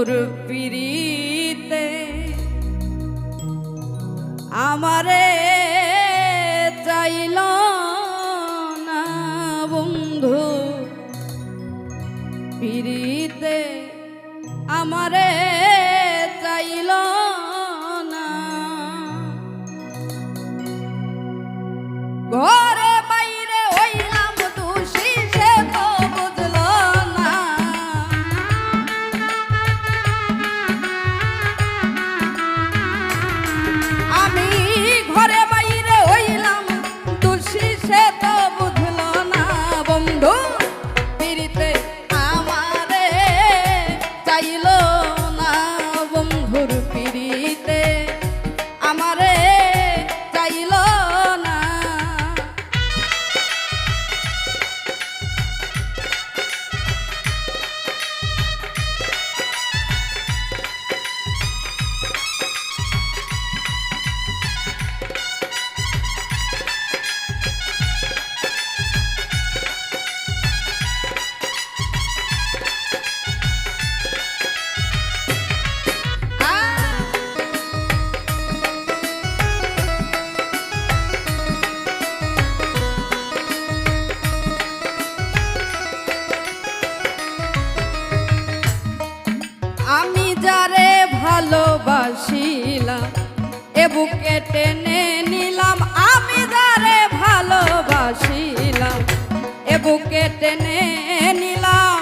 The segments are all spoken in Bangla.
বন্ধুর পিরিতে আমারে চাইল না বন্ধু পিরিতে আমারে চাইল না ঘরে বাইরে হইলাম দোষী সে তো বুঝল না আমি ঘরে বাইরে হইলাম দোষী সে তো বুঝল না বন্ধু পিরিতে আমারে চাইল না বন্ধুর পিরিতে আমারে চাইল না আমি যারে ভালোবাসিলাম এ বুকে টেনে নিলাম আমি যারে ভালোবাসিলাম এ বুকে টেনে নিলাম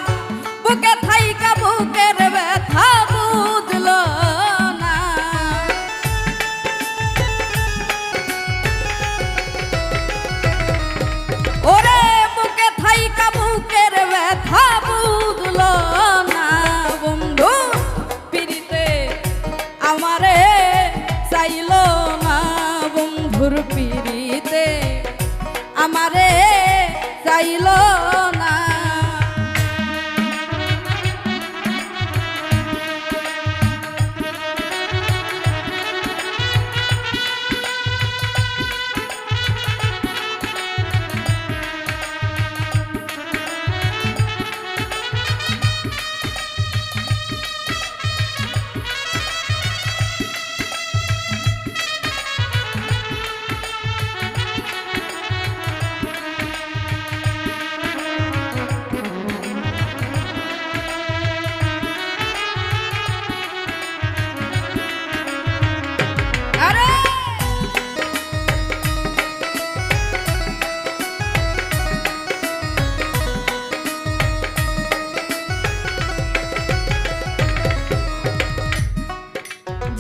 বুকে থাইকা বুকের ব্যথা বুঝলো না ওরে বুকে থাইকা বুকের ব্যথা বুঝলো না বন্ধু পিরিতে আমারে চাইল না বন্ধুর পিরিতে আমারে চাইল না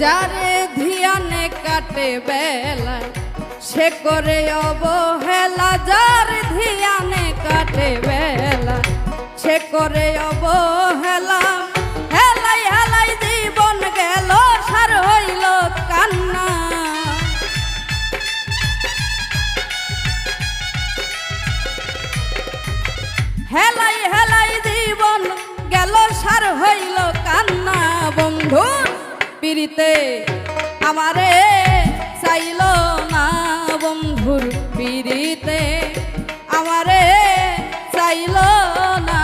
যারে ধিয়ানে কাটে বেলা সে করে অবহেলা যার ধিয়ানে কাটে বেলা সে করে অবহেলা হেলাই হেলাই জীবন গেল সার হইল কান্না হেলাই হেলাই জীবন গেল সার হইল কান্না বন্ধু পিরিতে আমারে চাইল না বন্ধুর পিরিতে আমারে চাইল না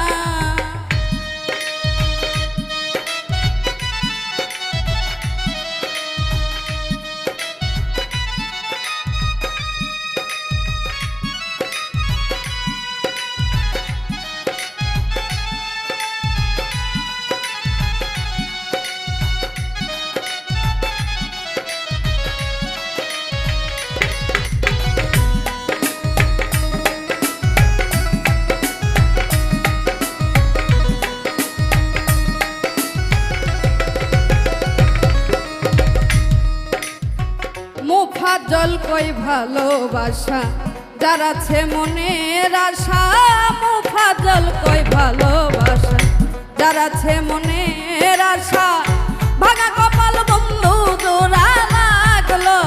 মুফাজ্জল কই ভালোবাসা যার আছে মনের আশা মুফাজ্জল কই ভালোবাসা যার আছে মনের আশা ভাঙা কপাল বন্ধু জোড়া লাগলো